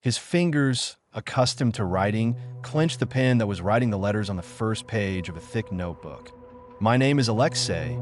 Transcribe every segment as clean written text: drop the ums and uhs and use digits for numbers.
His fingers, accustomed to writing, clenched the pen that was writing the letters on the first page of a thick notebook. "My name is Alexei.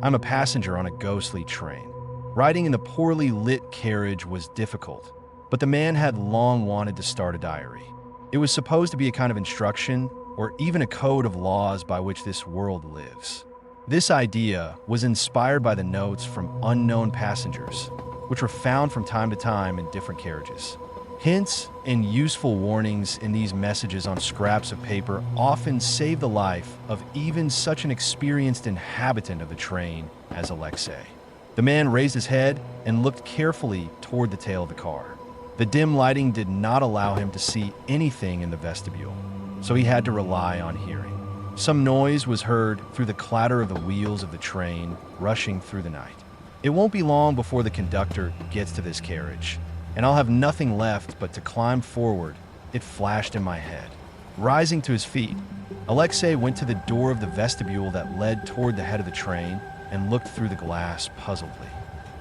I'm a passenger on a ghostly train." Riding in the poorly lit carriage was difficult, but the man had long wanted to start a diary. It was supposed to be a kind of instruction, or even a code of laws by which this world lives. This idea was inspired by the notes from unknown passengers, which were found from time to time in different carriages. Hints and useful warnings in these messages on scraps of paper often save the life of even such an experienced inhabitant of the train as Alexei. The man raised his head and looked carefully toward the tail of the car. The dim lighting did not allow him to see anything in the vestibule, so he had to rely on hearing. Some noise was heard through the clatter of the wheels of the train rushing through the night. It won't be long before the conductor gets to this carriage, and I'll have nothing left but to climb forward, it flashed in my head. Rising to his feet, Alexei went to the door of the vestibule that led toward the head of the train and looked through the glass puzzledly.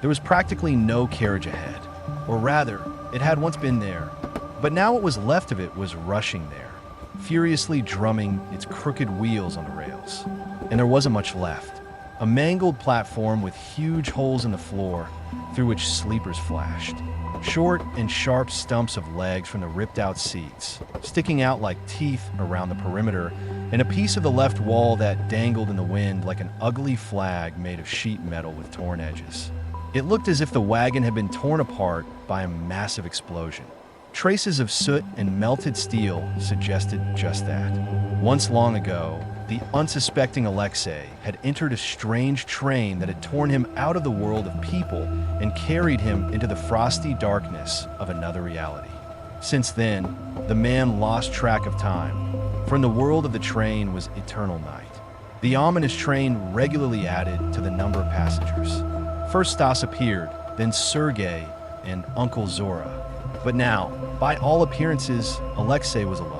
There was practically no carriage ahead, or rather, it had once been there, but now what was left of it was rushing there, furiously drumming its crooked wheels on the rails. And there wasn't much left. A mangled platform with huge holes in the floor through which sleepers flashed. Short and sharp stumps of legs from the ripped-out seats, sticking out like teeth around the perimeter, and a piece of the left wall that dangled in the wind like an ugly flag made of sheet metal with torn edges. It looked as if the wagon had been torn apart by a massive explosion. Traces of soot and melted steel suggested just that. Once long ago, the unsuspecting Alexei had entered a strange train that had torn him out of the world of people and carried him into the frosty darkness of another reality. Since then, the man lost track of time, for in the world of the train was eternal night. The ominous train regularly added to the number of passengers. First Stas appeared, then Sergei and Uncle Zora. But now, by all appearances, Alexei was alone.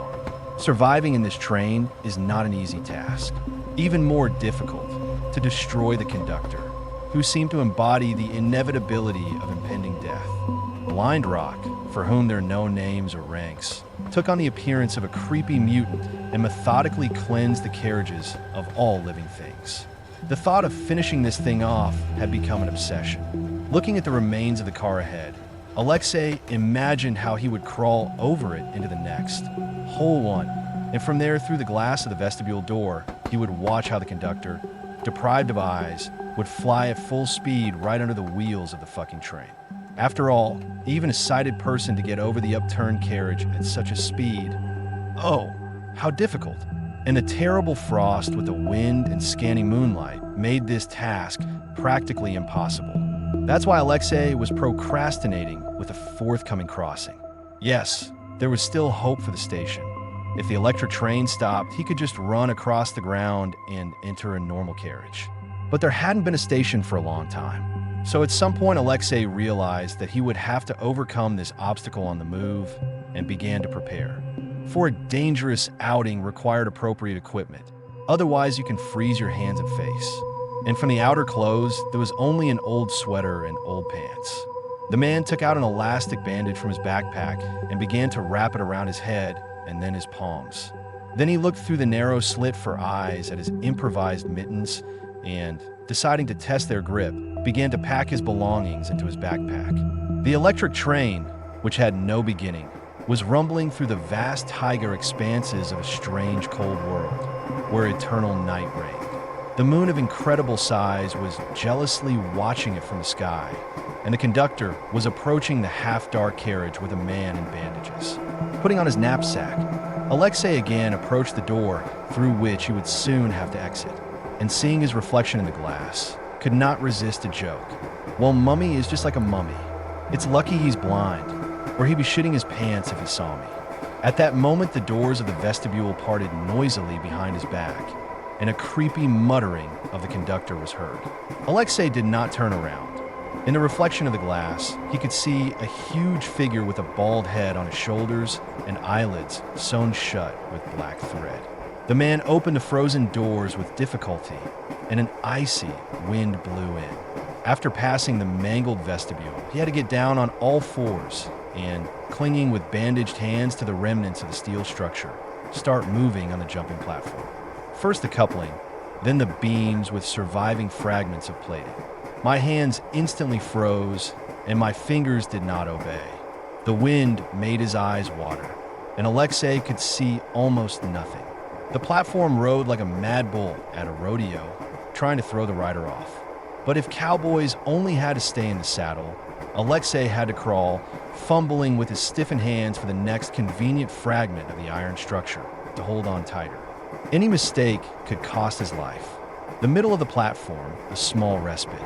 Surviving in this train is not an easy task. Even more difficult, to destroy the conductor, who seemed to embody the inevitability of impending death. Blind Rock, for whom there are no names or ranks, took on the appearance of a creepy mutant and methodically cleansed the carriages of all living things. The thought of finishing this thing off had become an obsession. Looking at the remains of the car ahead, Alexei imagined how he would crawl over it into the next, whole one, and from there through the glass of the vestibule door, he would watch how the conductor, deprived of eyes, would fly at full speed right under the wheels of the fucking train. After all, even a sighted person to get over the upturned carriage at such a speed, oh, how difficult. And the terrible frost with the wind and scanning moonlight made this task practically impossible. That's why Alexei was procrastinating with the forthcoming crossing. Yes, there was still hope for the station. If the electric train stopped, he could just run across the ground and enter a normal carriage. But there hadn't been a station for a long time. So at some point, Alexei realized that he would have to overcome this obstacle on the move and began to prepare. For a dangerous outing required appropriate equipment. Otherwise, you can freeze your hands and face. And from the outer clothes, there was only an old sweater and old pants. The man took out an elastic bandage from his backpack and began to wrap it around his head and then his palms. Then he looked through the narrow slit for eyes at his improvised mittens and, deciding to test their grip, began to pack his belongings into his backpack. The electric train, which had no beginning, was rumbling through the vast taiga expanses of a strange cold world, where eternal night reigned. The moon of incredible size was jealously watching it from the sky, and the conductor was approaching the half-dark carriage with a man in bandages. Putting on his knapsack, Alexei again approached the door through which he would soon have to exit, and seeing his reflection in the glass, could not resist a joke. Well, mummy is just like a mummy. It's lucky he's blind, or he'd be shitting his pants if he saw me. At that moment, the doors of the vestibule parted noisily behind his back, and a creepy muttering of the conductor was heard. Alexei did not turn around. In the reflection of the glass, he could see a huge figure with a bald head on his shoulders and eyelids sewn shut with black thread. The man opened the frozen doors with difficulty, and an icy wind blew in. After passing the mangled vestibule, he had to get down on all fours and, clinging with bandaged hands to the remnants of the steel structure, start moving on the jumping platform. First the coupling, then the beams with surviving fragments of plating. My hands instantly froze, and my fingers did not obey. The wind made his eyes water, and Alexei could see almost nothing. The platform rode like a mad bull at a rodeo, trying to throw the rider off. But if cowboys only had to stay in the saddle, Alexei had to crawl, fumbling with his stiffened hands for the next convenient fragment of the iron structure to hold on tighter. Any mistake could cost his life. The middle of the platform, a small respite.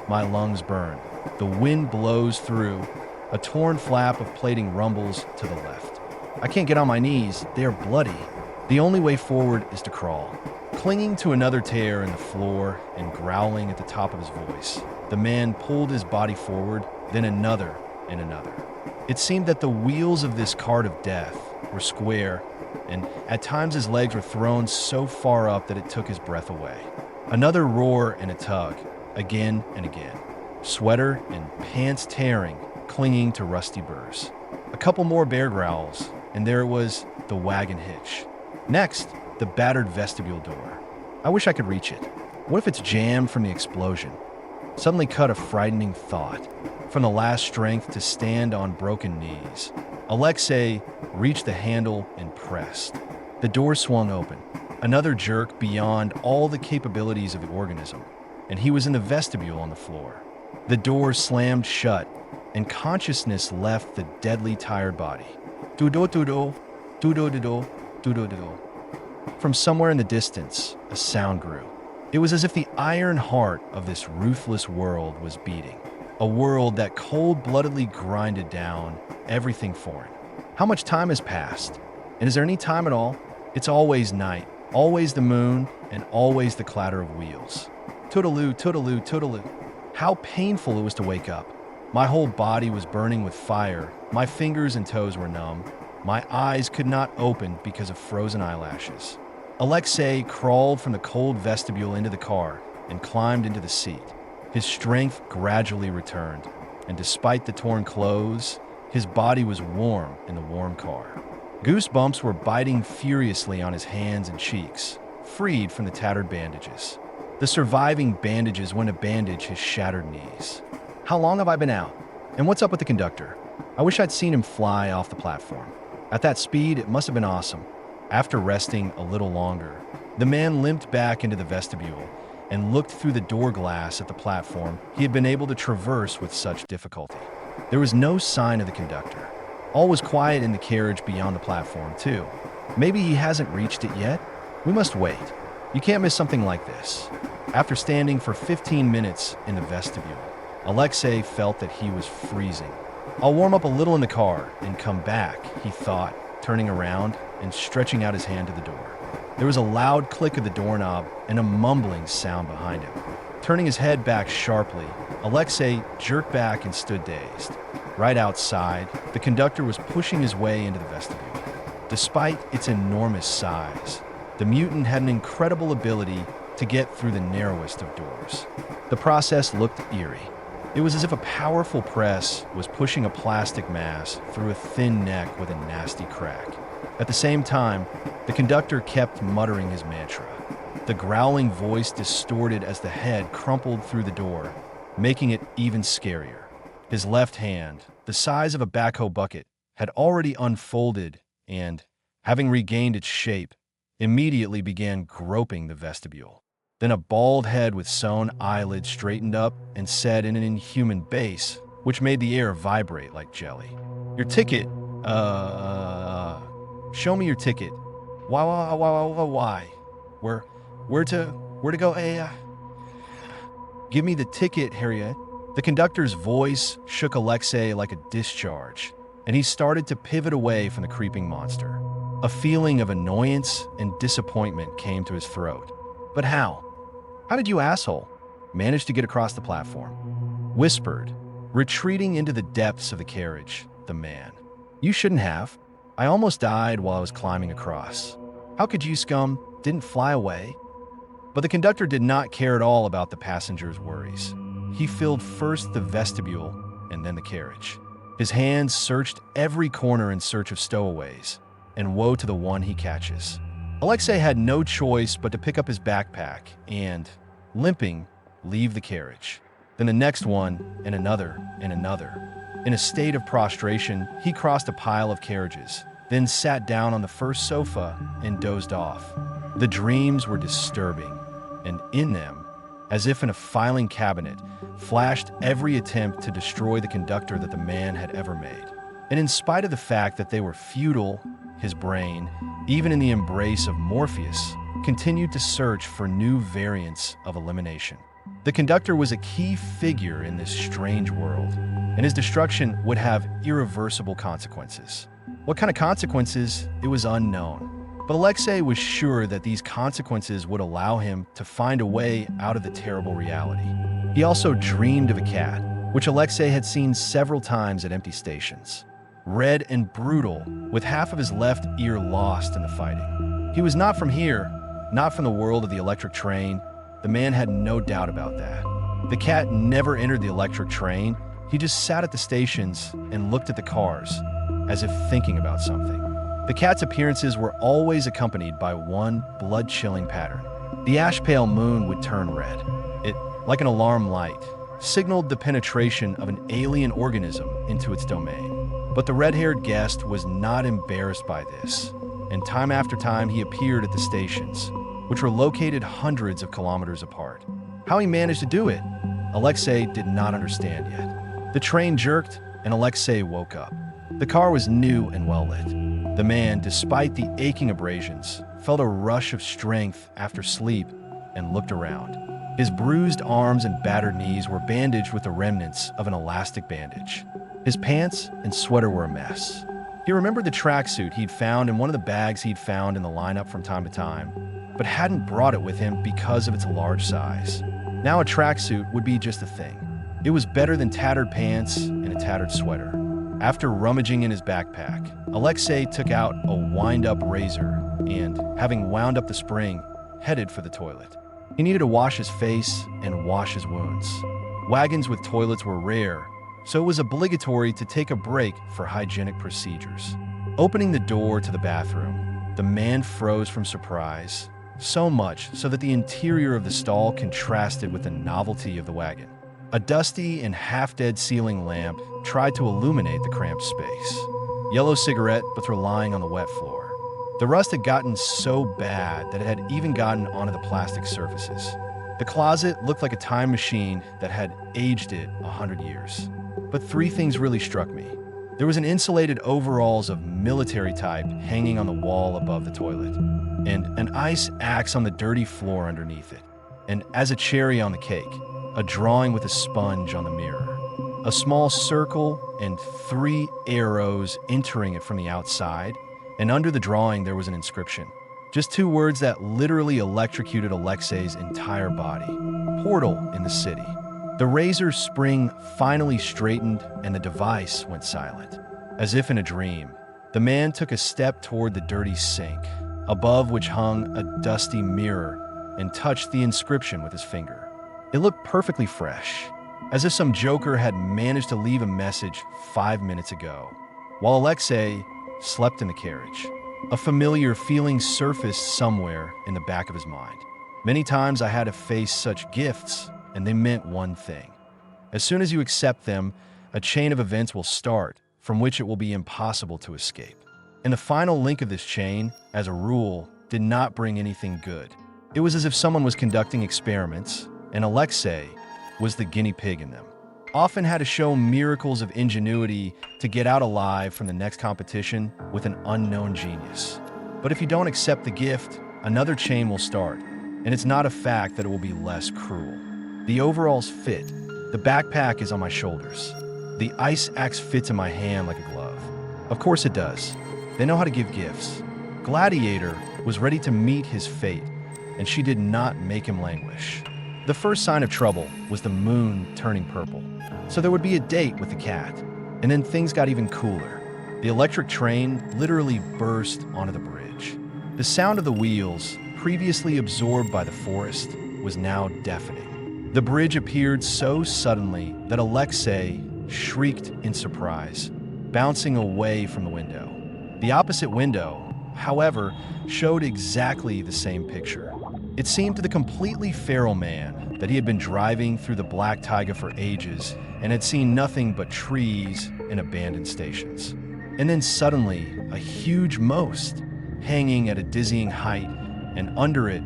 My lungs burn. The wind blows through. A torn flap of plating rumbles to the left. I can't get on my knees. They are bloody. The only way forward is to crawl. Clinging to another tear in the floor and growling at the top of his voice, the man pulled his body forward, then another and another. It seemed that the wheels of this cart of death were square, and at times his legs were thrown so far up that it took his breath away. Another roar and a tug, again and again. Sweater and pants tearing, clinging to rusty burrs. A couple more bear growls, and there it was, the wagon hitch. Next, the battered vestibule door. I wish I could reach it. What if it's jammed from the explosion? Suddenly cut a frightening thought. From the last strength to stand on broken knees, Alexei reached the handle and pressed. The door swung open, another jerk beyond all the capabilities of the organism, and he was in the vestibule on the floor. The door slammed shut, and consciousness left the deadly tired body. Do-do-do-do, do-do-do-do, do-do-do-do. From somewhere in the distance, a sound grew. It was as if the iron heart of this ruthless world was beating. A world that cold-bloodedly grinded down everything foreign. How much time has passed? And is there any time at all? It's always night, always the moon, and always the clatter of wheels. Toodaloo, toodaloo, toodaloo. How painful it was to wake up. My whole body was burning with fire. My fingers and toes were numb. My eyes could not open because of frozen eyelashes. Alexei crawled from the cold vestibule into the car and climbed into the seat. His strength gradually returned, and despite the torn clothes, his body was warm in the warm car. Goosebumps were biting furiously on his hands and cheeks, freed from the tattered bandages. The surviving bandages went to bandage his shattered knees. How long have I been out? And what's up with the conductor? I wish I'd seen him fly off the platform. At that speed, it must have been awesome. After resting a little longer, the man limped back into the vestibule and looked through the door glass at the platform he had been able to traverse with such difficulty. There was no sign of the conductor. All was quiet in the carriage beyond the platform, too. Maybe he hasn't reached it yet? We must wait. You can't miss something like this. After standing for 15 minutes in the vestibule, Alexei felt that he was freezing. I'll warm up a little in the car and come back, he thought, turning around and stretching out his hand to the door. There was a loud click of the doorknob and a mumbling sound behind him. Turning his head back sharply, Alexei jerked back and stood dazed. Right outside, the conductor was pushing his way into the vestibule. Despite its enormous size, the mutant had an incredible ability to get through the narrowest of doors. The process looked eerie. It was as if a powerful press was pushing a plastic mass through a thin neck with a nasty crack. At the same time, the conductor kept muttering his mantra. The growling voice distorted as the head crumpled through the door, making it even scarier. His left hand, the size of a backhoe bucket, had already unfolded and, having regained its shape, immediately began groping the vestibule. Then a bald head with sewn eyelids straightened up and said in an inhuman bass, which made the air vibrate like jelly, "Your ticket, show me your ticket. Why? Where to go, Give me the ticket, Harriet." The conductor's voice shook Alexei like a discharge, and he started to pivot away from the creeping monster. A feeling of annoyance and disappointment came to his throat. But how? How did you asshole manage to get across the platform? Whispered, retreating into the depths of the carriage, the man. You shouldn't have. I almost died while I was climbing across. How could you, scum, didn't fly away? But the conductor did not care at all about the passengers' worries. He filled first the vestibule and then the carriage. His hands searched every corner in search of stowaways, and woe to the one he catches. Alexei had no choice but to pick up his backpack and, limping, leave the carriage. Then the next one, and another, and another. In a state of prostration, he crossed a pile of carriages, then sat down on the first sofa and dozed off. The dreams were disturbing, and in them, as if in a filing cabinet, flashed every attempt to destroy the conductor that the man had ever made. And in spite of the fact that they were futile, his brain, even in the embrace of Morpheus, continued to search for new variants of elimination. The conductor was a key figure in this strange world, and his destruction would have irreversible consequences. What kind of consequences, it was unknown. But Alexei was sure that these consequences would allow him to find a way out of the terrible reality. He also dreamed of a cat, which Alexei had seen several times at empty stations. Red and brutal, with half of his left ear lost in the fighting. He was not from here, not from the world of the electric train. The man had no doubt about that. The cat never entered the electric train. He just sat at the stations and looked at the cars, as if thinking about something. The cat's appearances were always accompanied by one blood-chilling pattern. The ash-pale moon would turn red. It, like an alarm light, signaled the penetration of an alien organism into its domain. But the red-haired guest was not embarrassed by this, and time after time he appeared at the stations, which were located hundreds of kilometers apart. How he managed to do it, Alexei did not understand yet. The train jerked, and Alexei woke up. The car was new and well-lit. The man, despite the aching abrasions, felt a rush of strength after sleep and looked around. His bruised arms and battered knees were bandaged with the remnants of an elastic bandage. His pants and sweater were a mess. He remembered the tracksuit he'd found in one of the bags he'd found in the lineup from time to time, but hadn't brought it with him because of its large size. Now a tracksuit would be just a thing. It was better than tattered pants and a tattered sweater. After rummaging in his backpack, Alexei took out a wind-up razor and, having wound up the spring, headed for the toilet. He needed to wash his face and wash his wounds. Wagons with toilets were rare, so it was obligatory to take a break for hygienic procedures. Opening the door to the bathroom, the man froze from surprise, so much so that the interior of the stall contrasted with the novelty of the wagon. A dusty and half-dead ceiling lamp tried to illuminate the cramped space. Yellow cigarette butts were lying on the wet floor. The rust had gotten so bad that it had even gotten onto the plastic surfaces. The closet looked like a time machine that had aged it 100 years. But three things really struck me. There was an insulated overalls of military type hanging on the wall above the toilet, and an ice axe on the dirty floor underneath it. And as a cherry on the cake, a drawing with a sponge on the mirror. A small circle and 3 arrows entering it from the outside, and under the drawing there was an inscription. Just 2 words that literally electrocuted Alexei's entire body. Portal in the city. The razor spring finally straightened and the device went silent. As if in a dream, the man took a step toward the dirty sink, above which hung a dusty mirror, and touched the inscription with his finger. It looked perfectly fresh, as if some joker had managed to leave a message 5 minutes ago, while Alexei slept in the carriage. A familiar feeling surfaced somewhere in the back of his mind. Many times I had to face such gifts, and they meant one thing. As soon as you accept them, a chain of events will start from which it will be impossible to escape. And the final link of this chain, as a rule, did not bring anything good. It was as if someone was conducting experiments, and Alexei was the guinea pig in them. Often had to show miracles of ingenuity to get out alive from the next competition with an unknown genius. But if you don't accept the gift, another chain will start, and it's not a fact that it will be less cruel. The overalls fit. The backpack is on my shoulders. The ice axe fits in my hand like a glove. Of course it does. They know how to give gifts. Gladiator was ready to meet his fate, and she did not make him languish. The first sign of trouble was the moon turning purple. So there would be a date with the cat, and then things got even cooler. The electric train literally burst onto the bridge. The sound of the wheels, previously absorbed by the forest, was now deafening. The bridge appeared so suddenly that Alexei, shrieked in surprise, bouncing away from the window. The opposite window, however, showed exactly the same picture. It seemed to the completely feral man that he had been driving through the black taiga for ages and had seen nothing but trees and abandoned stations. And then suddenly, a huge most, hanging at a dizzying height, and under it,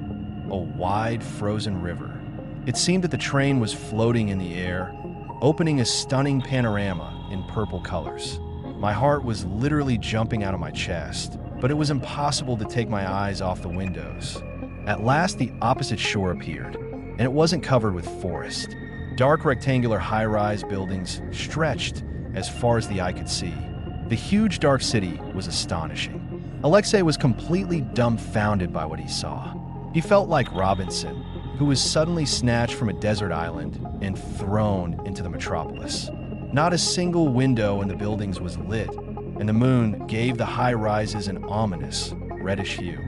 a wide frozen river. It seemed that the train was floating in the air, opening a stunning panorama in purple colors. My heart was literally jumping out of my chest, but it was impossible to take my eyes off the windows. At last, the opposite shore appeared, and it wasn't covered with forest. Dark rectangular high-rise buildings stretched as far as the eye could see. The huge dark city was astonishing. Alexei was completely dumbfounded by what he saw. He felt like Robinson, who was suddenly snatched from a desert island and thrown into the metropolis. Not a single window in the buildings was lit, and the moon gave the high-rises an ominous, reddish hue.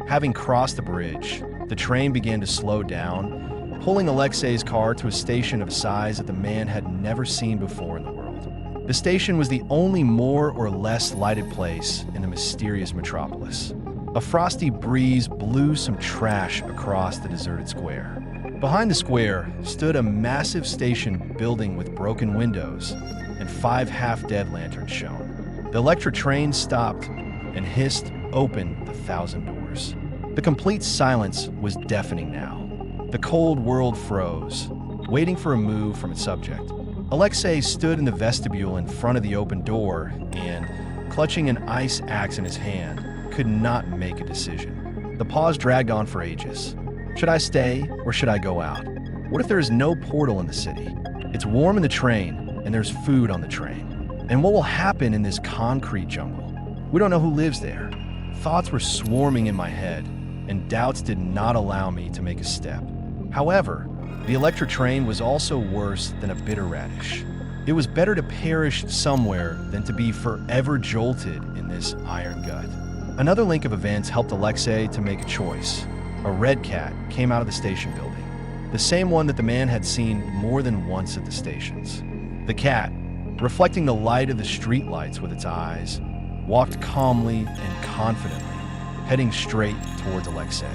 Having crossed the bridge, the train began to slow down, pulling Alexei's car to a station of a size that the man had never seen before in the world. The station was the only more or less lighted place in the mysterious metropolis. A frosty breeze blew some trash across the deserted square. Behind the square stood a massive station building with broken windows, and 5 half-dead lanterns shone. The electric train stopped and hissed open the 1,000 doors. The complete silence was deafening now. The cold world froze, waiting for a move from its subject. Alexei stood in the vestibule in front of the open door and, clutching an ice axe in his hand, could not make a decision. The pause dragged on for ages. Should I stay or should I go out? What if there is no portal in the city? It's warm in the train and there's food on the train. And what will happen in this concrete jungle? We don't know who lives there. Thoughts were swarming in my head, and doubts did not allow me to make a step. However, the electric train was also worse than a bitter radish. It was better to perish somewhere than to be forever jolted in this iron gut. Another link of events helped Alexei to make a choice. A red cat came out of the station building, the same one that the man had seen more than once at the stations. The cat, reflecting the light of the streetlights with its eyes, walked calmly and confidently, heading straight towards Alexei.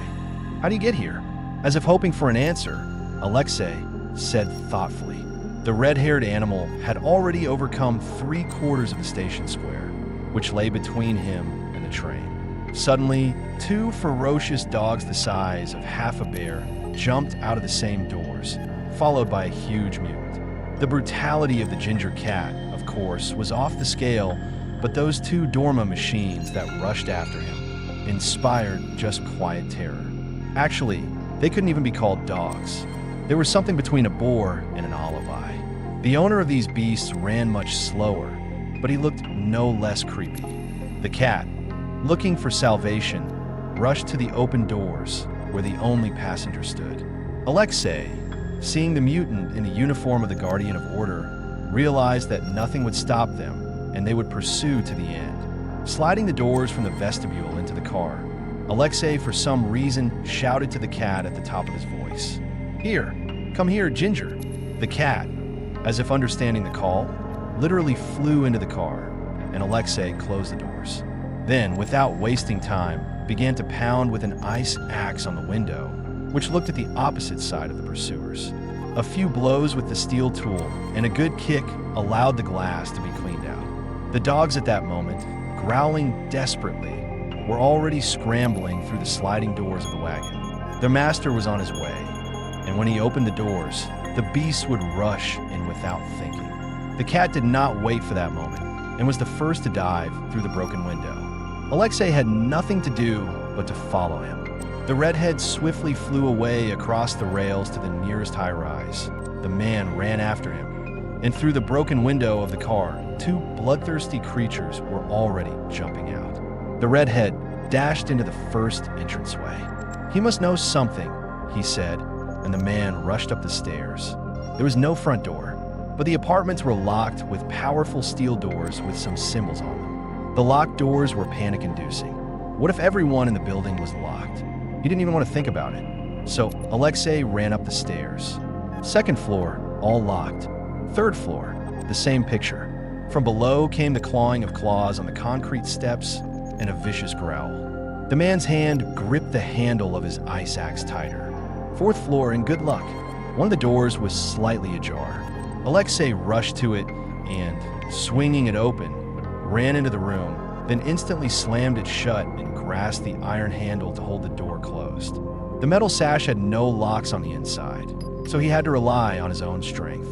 "How do you get here?" As if hoping for an answer, Alexei said thoughtfully. The red-haired animal had already overcome 3/4 of the station square, which lay between him and the train. Suddenly, 2 ferocious dogs the size of half a bear jumped out of the same doors, followed by a huge mutant. The brutality of the ginger cat, of course, was off the scale, but those 2 Dorma machines that rushed after him inspired just quiet terror. Actually, they couldn't even be called dogs. They were something between a boar and an olive-eye. The owner of these beasts ran much slower, but he looked no less creepy. The cat, looking for salvation, rushed to the open doors where the only passenger stood. Alexei, seeing the mutant in the uniform of the Guardian of Order, realized that nothing would stop them and they would pursue to the end. Sliding the doors from the vestibule into the car, Alexei, for some reason, shouted to the cat at the top of his voice. "Here, come here, Ginger." The cat, as if understanding the call, literally flew into the car, and Alexei closed the doors. Then, without wasting time, began to pound with an ice axe on the window, which looked at the opposite side of the pursuers. A few blows with the steel tool and a good kick allowed the glass to be cleaned out. The dogs at that moment, growling desperately, were already scrambling through the sliding doors of the wagon. Their master was on his way, and when he opened the doors, the beasts would rush in without thinking. The cat did not wait for that moment and was the first to dive through the broken window. Alexei had nothing to do but to follow him. The redhead swiftly flew away across the rails to the nearest high-rise. The man ran after him, and through the broken window of the car, 2 bloodthirsty creatures were already jumping out. The redhead dashed into the first entranceway. "He must know something," he said, and the man rushed up the stairs. There was no front door, but the apartments were locked with powerful steel doors with some symbols on them. The locked doors were panic-inducing. What if everyone in the building was locked? He didn't even want to think about it. So Alexei ran up the stairs. 2nd floor, all locked. 3rd floor, The same picture. From below came the clawing of claws on the concrete steps and a vicious growl. The man's hand gripped the handle of his ice axe tighter. Fourth floor, and good luck. One of the doors was slightly ajar. Alexei rushed to it and, swinging it open, ran into the room, then instantly slammed it shut and grasped the iron handle to hold the door closed. The metal sash had no locks on the inside, so he had to rely on his own strength.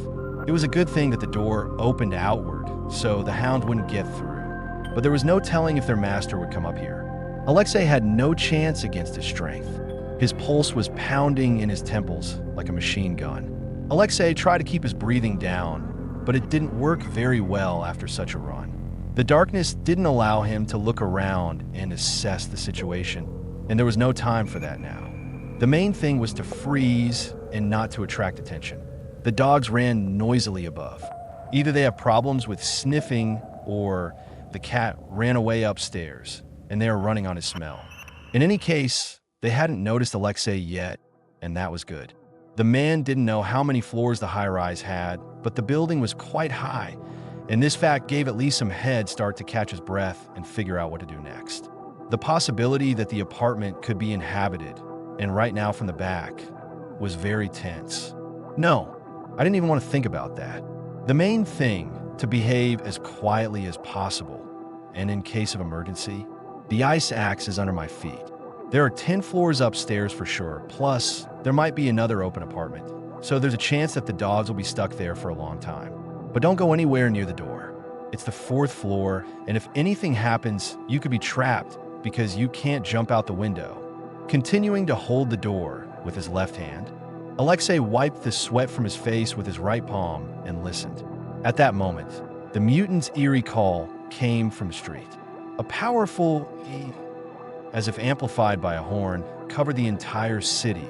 It was a good thing that the door opened outward, so the hound wouldn't get through. But there was no telling if their master would come up here. Alexei had no chance against his strength. His pulse was pounding in his temples like a machine gun. Alexei tried to keep his breathing down, but it didn't work very well after such a run. The darkness didn't allow him to look around and assess the situation, and there was no time for that now. The main thing was to freeze and not to attract attention. The dogs ran noisily above. Either they have problems with sniffing or the cat ran away upstairs and they were running on his smell. In any case, they hadn't noticed Alexei yet, and that was good. The man didn't know how many floors the high-rise had, but the building was quite high, and this fact gave at least some head start to catch his breath and figure out what to do next. The possibility that the apartment could be inhabited, and right now from the back, was very tense. No, I didn't even want to think about that. The main thing, to behave as quietly as possible, and in case of emergency, the ice axe is under my feet. There are 10 floors upstairs for sure, plus there might be another open apartment, so there's a chance that the dogs will be stuck there for a long time. But don't go anywhere near the door. It's the 4th floor, and if anything happens, you could be trapped because you can't jump out the window. Continuing to hold the door with his left hand, Alexei wiped the sweat from his face with his right palm and listened. At that moment, the mutant's eerie call came from the street. A powerful as if amplified by a horn, covered the entire city,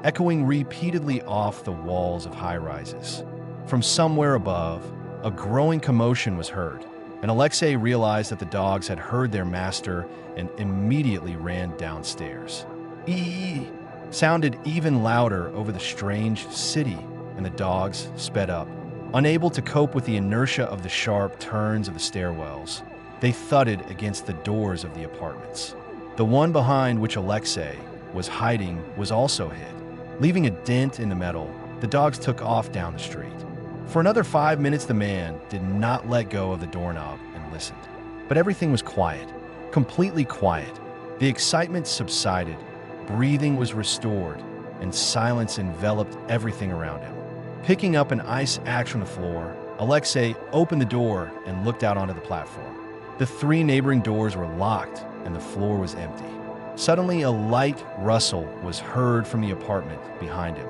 echoing repeatedly off the walls of high-rises. From somewhere above, a growing commotion was heard, and Alexei realized that the dogs had heard their master and immediately ran downstairs. Ee sounded even louder over the strange city, and the dogs sped up. Unable to cope with the inertia of the sharp turns of the stairwells, they thudded against the doors of the apartments. The one behind which Alexei was hiding was also hit. Leaving a dent in the metal, the dogs took off down the street. For another 5 minutes, the man did not let go of the doorknob and listened. But everything was quiet, completely quiet. The excitement subsided, breathing was restored, and silence enveloped everything around him. Picking up an ice axe from the floor, Alexei opened the door and looked out onto the platform. The 3 neighboring doors were locked and the floor was empty. Suddenly, a light rustle was heard from the apartment behind him.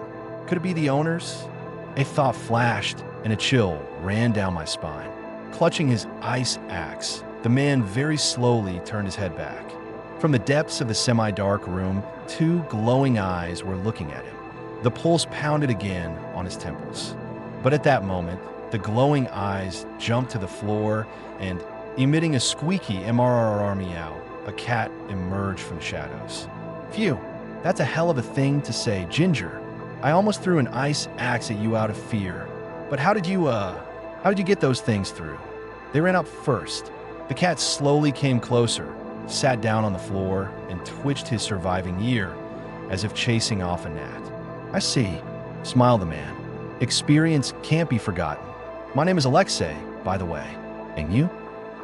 Could it be the owners? A thought flashed and a chill ran down my spine. Clutching his ice axe, the man very slowly turned his head back. From the depths of the semi-dark room, 2 glowing eyes were looking at him. The pulse pounded again on his temples. But at that moment, the glowing eyes jumped to the floor and, emitting a squeaky MRR meow, a cat emerged from the shadows. Phew, that's a hell of a thing to say, Ginger. I almost threw an ice axe at you out of fear. But how did you get those things through? They ran up first. The cat slowly came closer, sat down on the floor, and twitched his surviving ear, as if chasing off a gnat. I see, smiled the man. Experience can't be forgotten. My name is Alexei, by the way. And you?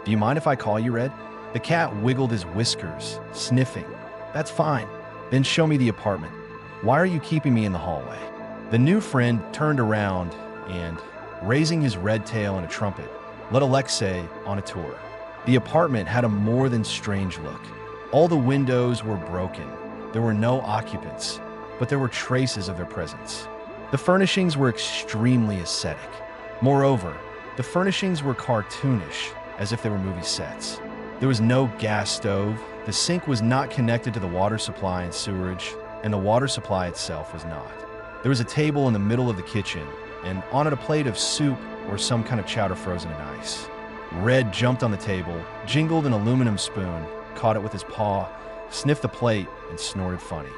Do you mind if I call you Red? The cat wiggled his whiskers, sniffing. That's fine. Then show me the apartment. Why are you keeping me in the hallway? The new friend turned around and, raising his red tail and a trumpet, led Alexei on a tour. The apartment had a more than strange look. All the windows were broken. There were no occupants, but there were traces of their presence. The furnishings were extremely aesthetic. Moreover, the furnishings were cartoonish, as if they were movie sets. There was no gas stove, the sink was not connected to the water supply and sewerage, and the water supply itself was not. There was a table in the middle of the kitchen, and on it a plate of soup or some kind of chowder frozen in ice. Red jumped on the table, jingled an aluminum spoon, caught it with his paw, sniffed the plate, and snorted funny.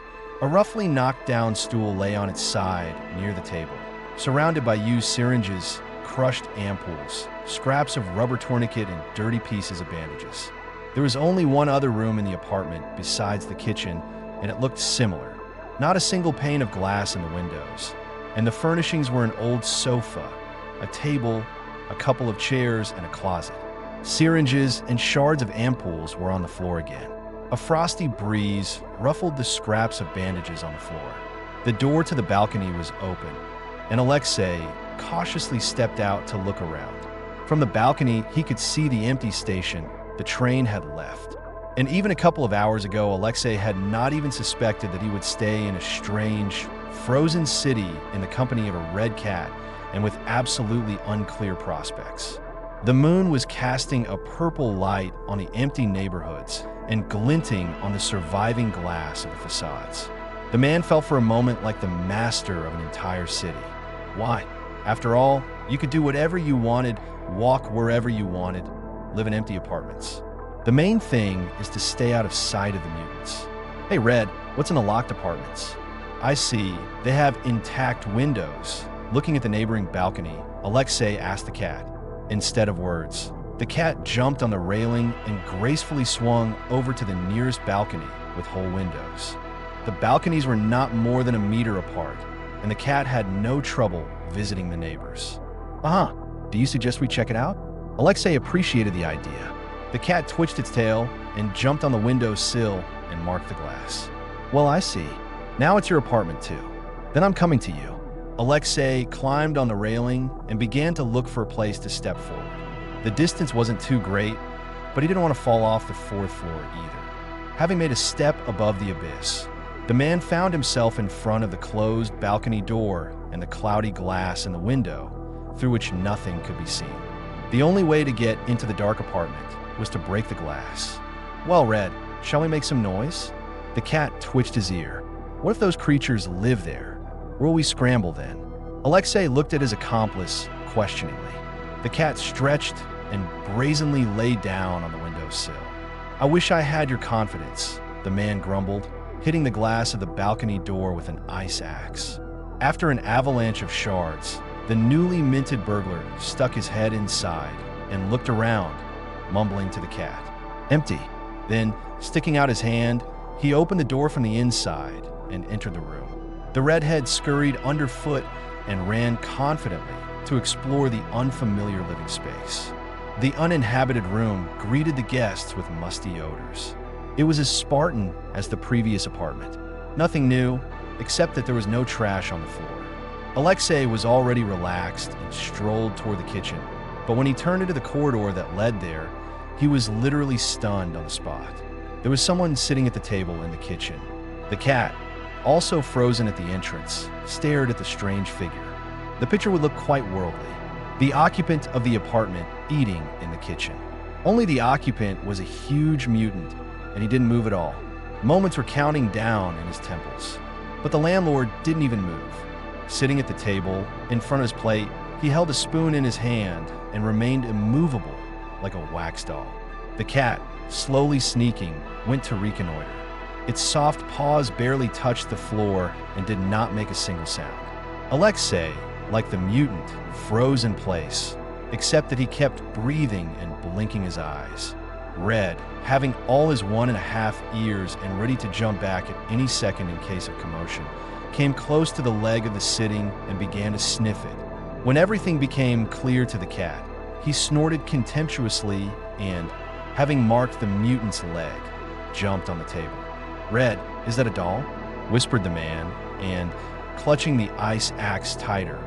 A roughly knocked down stool lay on its side near the table, surrounded by used syringes crushed ampoules, scraps of rubber tourniquet, and dirty pieces of bandages. There was only one other room in the apartment besides the kitchen, and it looked similar. Not a single pane of glass in the windows. And the furnishings were an old sofa, a table, a couple of chairs, and a closet. Syringes and shards of ampoules were on the floor again. A frosty breeze ruffled the scraps of bandages on the floor. The door to the balcony was open, and Alexei cautiously stepped out to look around. From the balcony, he could see the empty station. The train had left. And even a couple of hours ago, Alexei had not even suspected that he would stay in a strange, frozen city in the company of a red cat and with absolutely unclear prospects. The moon was casting a purple light on the empty neighborhoods and glinting on the surviving glass of the facades. The man felt for a moment like the master of an entire city. Why? After all, you could do whatever you wanted, walk wherever you wanted, live in empty apartments. The main thing is to stay out of sight of the mutants. Hey, Red, what's in the locked apartments? I see. They have intact windows. Looking at the neighboring balcony, Alexei asked the cat. Instead of words, the cat jumped on the railing and gracefully swung over to the nearest balcony with whole windows. The balconies were not more than a meter apart, and the cat had no trouble visiting the neighbors. Do you suggest we check it out? Alexei appreciated the idea. The cat twitched its tail and jumped on the window sill and marked the glass. Well, I see. Now it's your apartment too. Then I'm coming to you. Alexei climbed on the railing and began to look for a place to step forward. The distance wasn't too great, but he didn't want to fall off the fourth floor either. Having made a step above the abyss, the man found himself in front of the closed balcony door and the cloudy glass in the window, through which nothing could be seen. The only way to get into the dark apartment was to break the glass. Well, Red, shall we make some noise? The cat twitched his ear. What if those creatures live there? Where will we scramble then? Alexei looked at his accomplice questioningly. The cat stretched and brazenly lay down on the windowsill. I wish I had your confidence, the man grumbled, hitting the glass of the balcony door with an ice axe. After an avalanche of shards, the newly minted burglar stuck his head inside and looked around, mumbling to the cat. Empty. Then, sticking out his hand, he opened the door from the inside and entered the room. The redhead scurried underfoot and ran confidently to explore the unfamiliar living space. The uninhabited room greeted the guests with musty odors. It was as Spartan as the previous apartment. Nothing new, except that there was no trash on the floor. Alexei was already relaxed and strolled toward the kitchen, but when he turned into the corridor that led there, he was literally stunned on the spot. There was someone sitting at the table in the kitchen. The cat, also frozen at the entrance, stared at the strange figure. The picture would look quite worldly. The occupant of the apartment eating in the kitchen. Only the occupant was a huge mutant, and he didn't move at all. Moments were counting down in his temples. But the landlord didn't even move. Sitting at the table, in front of his plate, he held a spoon in his hand and remained immovable like a wax doll. The cat, slowly sneaking, went to reconnoiter. Its soft paws barely touched the floor and did not make a single sound. Alexei, like the mutant, froze in place, except that he kept breathing and blinking his eyes. Red, having all his 1.5 ears and ready to jump back at any second in case of commotion, came close to the leg of the sitting and began to sniff it. When everything became clear to the cat, he snorted contemptuously and, having marked the mutant's leg, jumped on the table. Red, is that a doll? Whispered the man, and, clutching the ice axe tighter,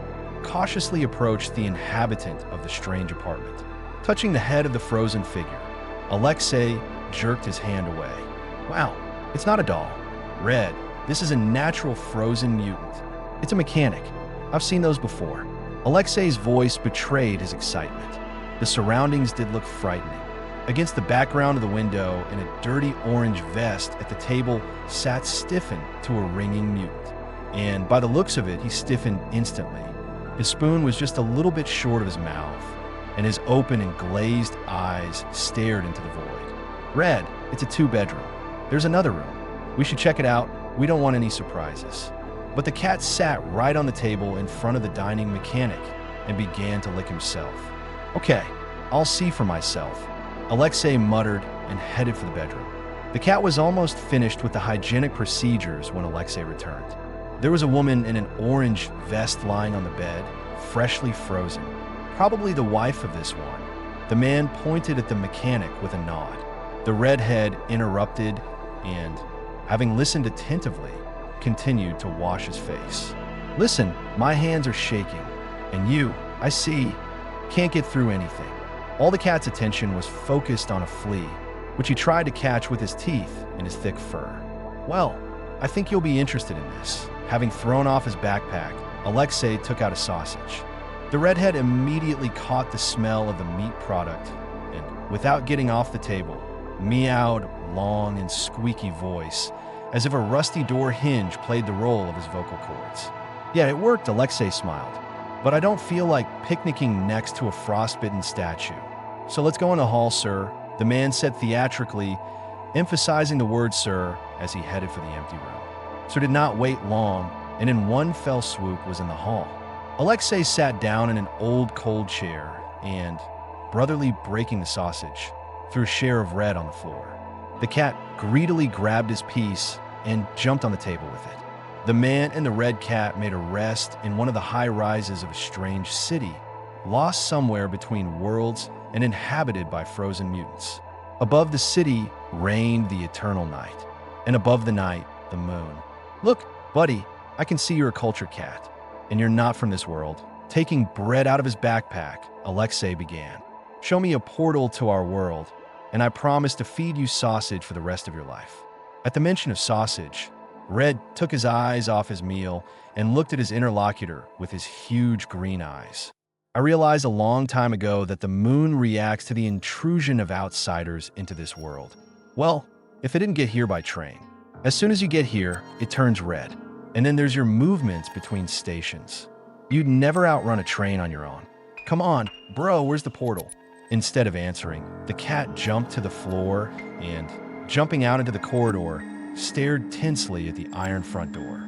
cautiously approached the inhabitant of the strange apartment. Touching the head of the frozen figure, Alexei jerked his hand away. Wow, it's not a doll. Red, this is a natural frozen mutant. It's a mechanic. I've seen those before. Alexei's voice betrayed his excitement. The surroundings did look frightening. Against the background of the window, in a dirty orange vest at the table, sat stiffened to a ringing mutant. And by the looks of it, he stiffened instantly. His spoon was just a little bit short of his mouth, and his open and glazed eyes stared into the void. Red, it's a 2-bedroom. There's another room. We should check it out. We don't want any surprises. But the cat sat right on the table in front of the dining mechanic, and began to lick himself. Okay, I'll see for myself, Alexei muttered and headed for the bedroom. The cat was almost finished with the hygienic procedures when Alexei returned. There was a woman in an orange vest lying on the bed, freshly frozen, probably the wife of this one. The man pointed at the mechanic with a nod. The redhead interrupted and, having listened attentively, continued to wash his face. Listen, my hands are shaking, and you, I see, can't get through anything. All the cat's attention was focused on a flea, which he tried to catch with his teeth in his thick fur. Well, I think you'll be interested in this. Having thrown off his backpack, Alexei took out a sausage. The redhead immediately caught the smell of the meat product and, without getting off the table, meowed long and squeaky voice, as if a rusty door hinge played the role of his vocal cords. Yeah, it worked, Alexei smiled. But I don't feel like picnicking next to a frostbitten statue. So let's go in the hall, sir, the man said theatrically, emphasizing the word sir as he headed for the empty room. Sir did not wait long, and in one fell swoop was in the hall. Alexei sat down in an old cold chair and, brotherly breaking the sausage, threw a share of bread on the floor. The cat greedily grabbed his piece and jumped on the table with it. The man and the red cat made a rest in one of the high rises of a strange city, lost somewhere between worlds and inhabited by frozen mutants. Above the city reigned the eternal night, and above the night, the moon. Look, buddy, I can see you're a culture cat, and you're not from this world. Taking bread out of his backpack, Alexei began. Show me a portal to our world, and I promise to feed you sausage for the rest of your life. At the mention of sausage, Red took his eyes off his meal and looked at his interlocutor with his huge green eyes. I realized a long time ago that the moon reacts to the intrusion of outsiders into this world. Well, if it didn't get here by train. As soon as you get here, it turns red. And then there's your movements between stations. You'd never outrun a train on your own. Come on, bro, where's the portal? Instead of answering, the cat jumped to the floor and, jumping out into the corridor, stared tensely at the iron front door.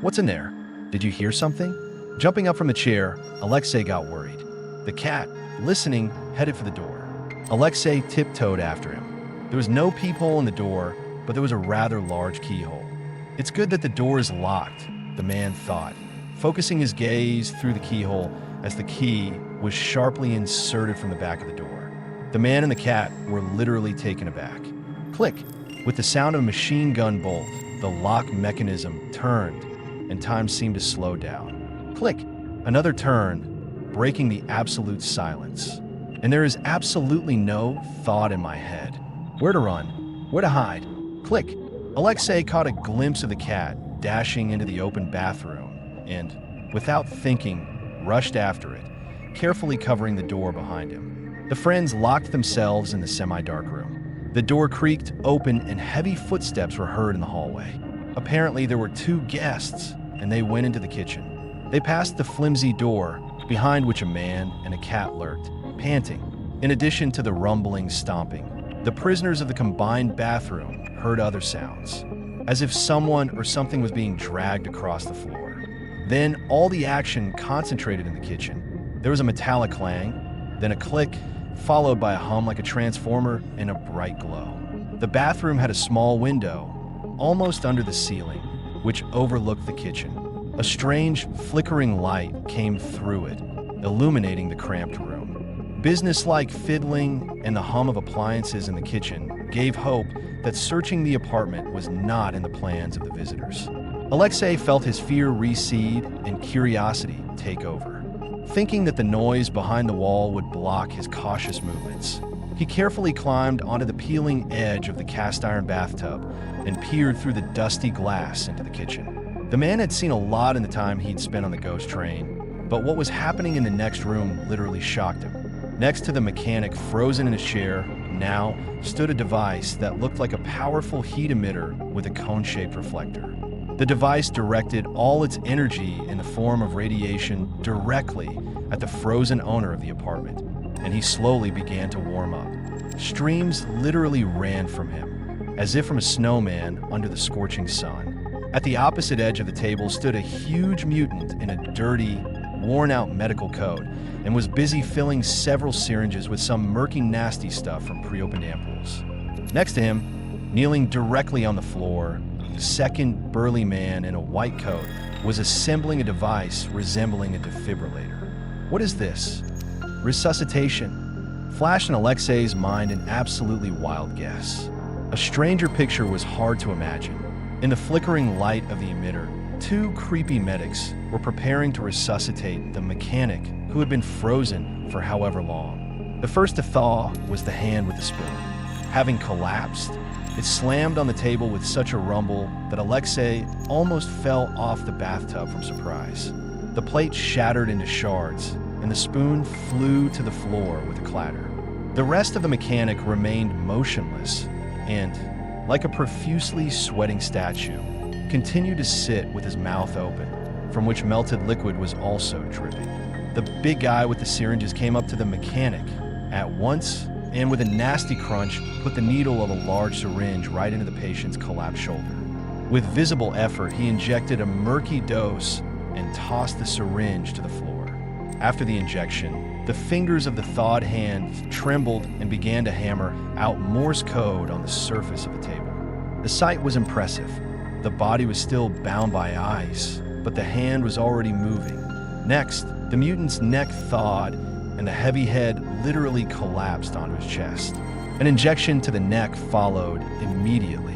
What's in there? Did you hear something? Jumping up from the chair, Alexei got worried. The cat, listening, headed for the door. Alexei tiptoed after him. There was no peephole in the door, but there was a rather large keyhole. It's good that the door is locked, the man thought, focusing his gaze through the keyhole as the key was sharply inserted from the back of the door. The man and the cat were literally taken aback. Click! With the sound of a machine gun bolt, the lock mechanism turned, and time seemed to slow down. Click! Another turn, breaking the absolute silence. And there is absolutely no thought in my head. Where to run? Where to hide? Click! Alexei caught a glimpse of the cat dashing into the open bathroom and, without thinking, rushed after it, carefully covering the door behind him. The friends locked themselves in the semi-dark room. The door creaked open and heavy footsteps were heard in the hallway. Apparently there were two guests, and they went into the kitchen. They passed the flimsy door, behind which a man and a cat lurked, panting. In addition to the rumbling stomping, the prisoners of the combined bathroom heard other sounds, as if someone or something was being dragged across the floor. Then all the action concentrated in the kitchen. There was a metallic clang, then a click, followed by a hum like a transformer and a bright glow. The bathroom had a small window, almost under the ceiling, which overlooked the kitchen. A strange, flickering light came through it, illuminating the cramped room. Businesslike fiddling and the hum of appliances in the kitchen gave hope that searching the apartment was not in the plans of the visitors. Alexei felt his fear recede and curiosity take over. Thinking that the noise behind the wall would block his cautious movements, he carefully climbed onto the peeling edge of the cast-iron bathtub and peered through the dusty glass into the kitchen. The man had seen a lot in the time he'd spent on the ghost train, but what was happening in the next room literally shocked him. Next to the mechanic frozen in his chair, now stood a device that looked like a powerful heat emitter with a cone-shaped reflector. The device directed all its energy in the form of radiation directly at the frozen owner of the apartment, and he slowly began to warm up. Streams literally ran from him, as if from a snowman under the scorching sun. At the opposite edge of the table stood a huge mutant in a dirty, worn-out medical coat and was busy filling several syringes with some murky, nasty stuff from pre-opened ampules. Next to him, kneeling directly on the floor, a second burly man in a white coat was assembling a device resembling a defibrillator. What is this? Resuscitation flashed in Alexei's mind an absolutely wild guess. A stranger picture was hard to imagine. In the flickering light of the emitter, two creepy medics were preparing to resuscitate the mechanic who had been frozen for however long. The first to thaw was the hand with the spoon. Having collapsed, it slammed on the table with such a rumble that Alexei almost fell off the bathtub from surprise. The plate shattered into shards, and the spoon flew to the floor with a clatter. The rest of the mechanic remained motionless and, like a profusely sweating statue, continued to sit with his mouth open, from which melted liquid was also dripping. The big guy with the syringes came up to the mechanic at once and with a nasty crunch put the needle of a large syringe right into the patient's collapsed shoulder. With visible effort, he injected a murky dose and tossed the syringe to the floor. After the injection, the fingers of the thawed hand trembled and began to hammer out Morse code on the surface of the table. The sight was impressive. The body was still bound by ice, but the hand was already moving. Next, the mutant's neck thawed, and the heavy head literally collapsed onto his chest. An injection to the neck followed immediately.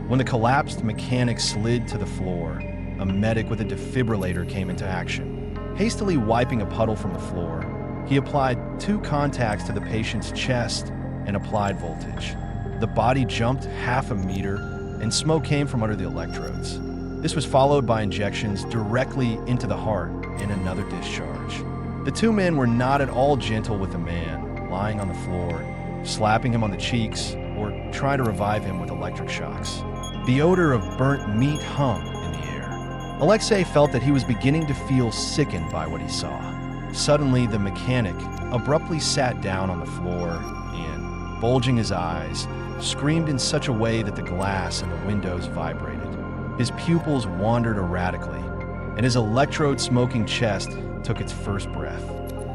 When the collapsed mechanic slid to the floor, a medic with a defibrillator came into action. Hastily wiping a puddle from the floor, he applied 2 contacts to the patient's chest and applied voltage. The body jumped half a meter, and smoke came from under the electrodes. This was followed by injections directly into the heart and another discharge. The 2 men were not at all gentle with the man lying on the floor, slapping him on the cheeks or trying to revive him with electric shocks. The odor of burnt meat hung in the air. Alexei felt that he was beginning to feel sickened by what he saw. Suddenly, the mechanic abruptly sat down on the floor and, bulging his eyes, screamed in such a way that the glass in the windows vibrated. His pupils wandered erratically, and his electrode-smoking chest took its first breath.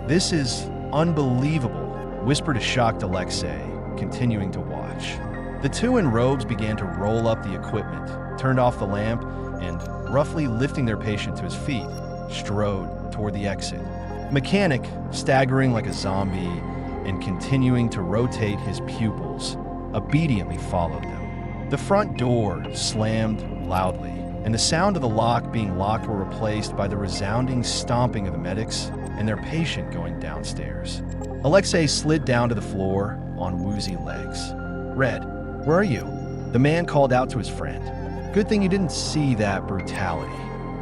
"This is unbelievable," whispered a shocked Alexei, continuing to watch. The 2 in robes began to roll up the equipment, turned off the lamp, and, roughly lifting their patient to his feet, strode toward the exit. Mechanic, staggering like a zombie and continuing to rotate his pupils, obediently followed them. The front door slammed loudly, and the sound of the lock being locked were replaced by the resounding stomping of the medics and their patient going downstairs. Alexei slid down to the floor on woozy legs. "Red, where are you?" The man called out to his friend. "Good thing you didn't see that brutality.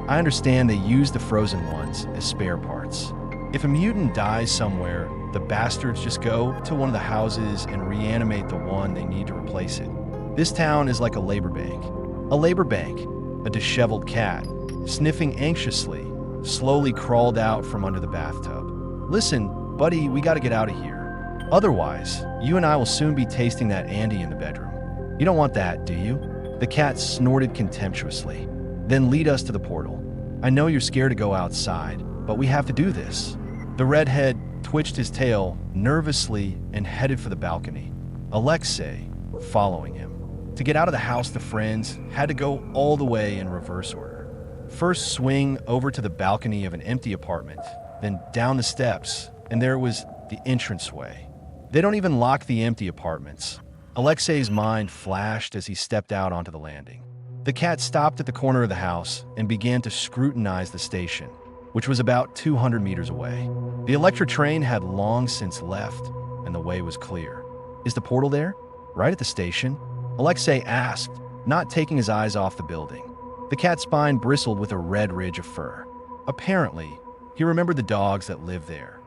I understand they used the frozen ones as spare parts. If a mutant dies somewhere, the bastards just go to one of the houses and reanimate the one they need to replace it. This town is like a labor bank." A labor bank, a disheveled cat, sniffing anxiously, slowly crawled out from under the bathtub. "Listen, buddy, we gotta get out of here. Otherwise, you and I will soon be tasting that Andy in the bedroom. You don't want that, do you?" The cat snorted contemptuously. "Then lead us to the portal. I know you're scared to go outside, but we have to do this." The redhead twitched his tail nervously and headed for the balcony, Alexei following him. To get out of the house, the friends had to go all the way in reverse order. First swing over to the balcony of an empty apartment, then down the steps, and there was the entranceway. They don't even lock the empty apartments. Alexei's mind flashed as he stepped out onto the landing. The cat stopped at the corner of the house and began to scrutinize the station, which was about 200 meters away. The electric train had long since left, and the way was clear. "Is the portal there? Right at the station?" Alexei asked, not taking his eyes off the building. The cat's spine bristled with a red ridge of fur. Apparently, he remembered the dogs that lived there.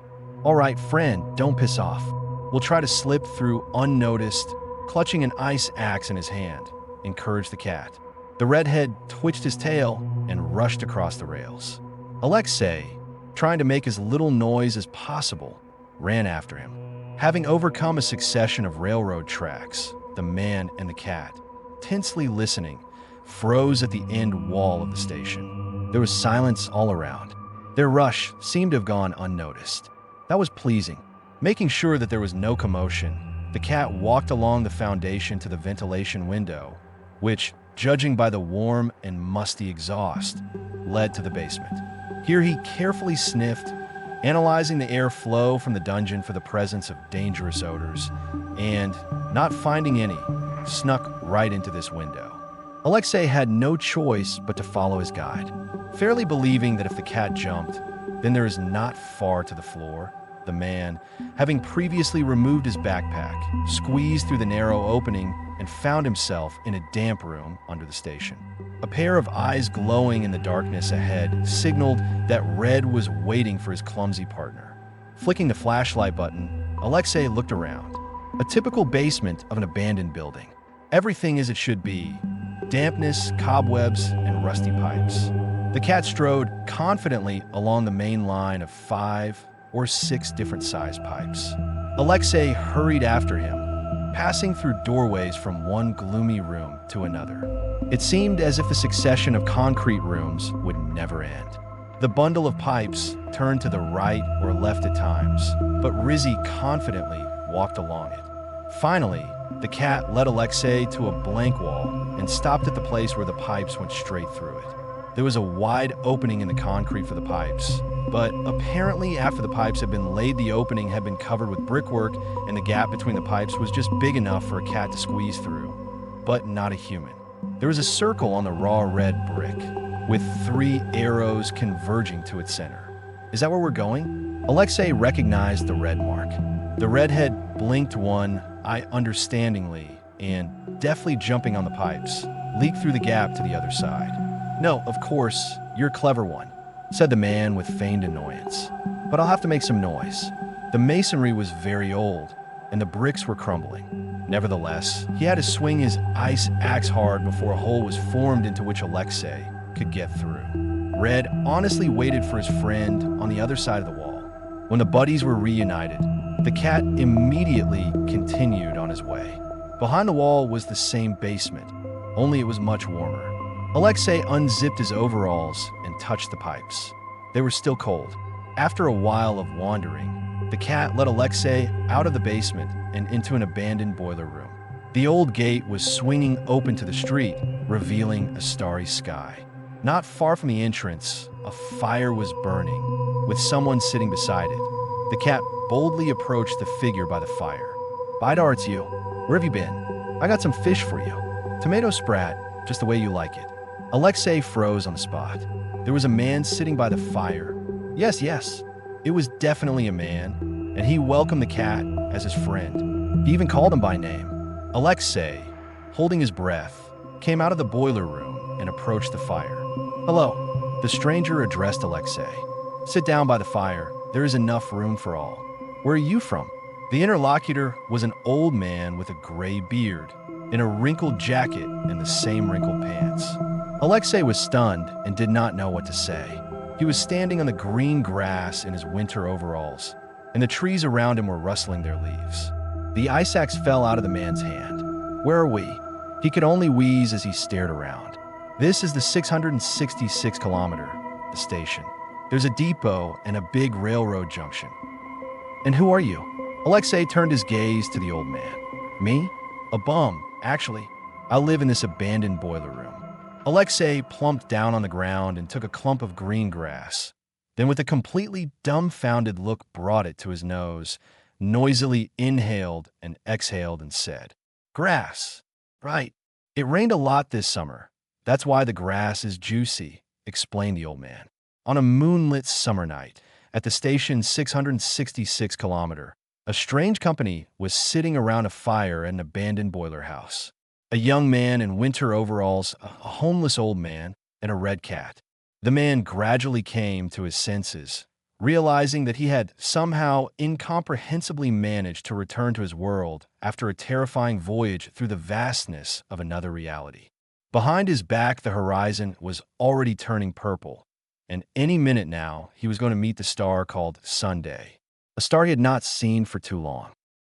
"All right, friend, don't piss off. We'll try to slip through unnoticed," clutching an ice axe in his hand, encouraged the cat. The redhead twitched his tail and rushed across the rails. Alexei, trying to make as little noise as possible, ran after him. Having overcome a succession of railroad tracks, the man and the cat, tensely listening, froze at the end wall of the station. There was silence all around. Their rush seemed to have gone unnoticed. That was pleasing. Making sure that there was no commotion, the cat walked along the foundation to the ventilation window, which, judging by the warm and musty exhaust, led to the basement. Here he carefully sniffed, analyzing the air flow from the dungeon for the presence of dangerous odors, and, not finding any, snuck right into this window. Alexei had no choice but to follow his guide, fairly believing that if the cat jumped, then there is not far to the floor. The man, having previously removed his backpack, squeezed through the narrow opening and found himself in a damp room under the station. A pair of eyes glowing in the darkness ahead signaled that Red was waiting for his clumsy partner. Flicking the flashlight button, Alexei looked around. A typical basement of an abandoned building. Everything as it should be. Dampness, cobwebs, and rusty pipes. The cat strode confidently along the main line of 5 or 6 different sized pipes. Alexei hurried after him, passing through doorways from one gloomy room to another. It seemed as if the succession of concrete rooms would never end. The bundle of pipes turned to the right or left at times, but Rizzy confidently walked along it. Finally, the cat led Alexei to a blank wall and stopped at the place where the pipes went straight through it. There was a wide opening in the concrete for the pipes, but apparently after the pipes had been laid, the opening had been covered with brickwork and the gap between the pipes was just big enough for a cat to squeeze through, but not a human. There was a circle on the raw red brick, with 3 arrows converging to its center. Is that where we're going? Alexei recognized the red mark. The redhead blinked one eye understandingly and, deftly jumping on the pipes, leaked through the gap to the other side. "No, of course, you're a clever one," said the man with feigned annoyance. "But I'll have to make some noise." The masonry was very old, and the bricks were crumbling. Nevertheless, he had to swing his ice axe hard before a hole was formed into which Alexei could get through. Red honestly waited for his friend on the other side of the wall. When the buddies were reunited, the cat immediately continued on his way. Behind the wall was the same basement, only it was much warmer. Alexei unzipped his overalls and touched the pipes. They were still cold. After a while of wandering, the cat led Alexei out of the basement and into an abandoned boiler room. The old gate was swinging open to the street, revealing a starry sky. Not far from the entrance, a fire was burning, with someone sitting beside it. The cat boldly approached the figure by the fire. "Bidar, it's you. Where have you been? I got some fish for you. Tomato sprat, just the way you like it." Alexei froze on the spot. There was a man sitting by the fire. Yes, it was definitely a man, and he welcomed the cat as his friend. He even called him by name. Alexei, holding his breath, came out of the boiler room and approached the fire. "Hello," the stranger addressed Alexei. "Sit down by the fire. There is enough room for all. Where are you from?" The interlocutor was an old man with a gray beard, in a wrinkled jacket and the same wrinkled pants. Alexei was stunned and did not know what to say. He was standing on the green grass in his winter overalls, and the trees around him were rustling their leaves. The ice axe fell out of the man's hand. "Where are we?" He could only wheeze as he stared around. "This is the 666 kilometer, the station. There's a depot and a big railroad junction." "And who are you?" Alexei turned his gaze to the old man. "Me? A bum, actually. I live in this abandoned boiler room." Alexei plumped down on the ground and took a clump of green grass. Then, with a completely dumbfounded look, brought it to his nose, noisily inhaled and exhaled, and said, "Grass. Right. It rained a lot this summer. That's why the grass is juicy," explained the old man. On a moonlit summer night, at the station's 666 kilometer, a strange company was sitting around a fire at an abandoned boiler house. A young man in winter overalls, a homeless old man, and a red cat. The man gradually came to his senses, realizing that he had somehow incomprehensibly managed to return to his world after a terrifying voyage through the vastness of another reality. Behind his back, the horizon was already turning purple, and any minute now, he was going to meet the star called Sunday, a star he had not seen for too long.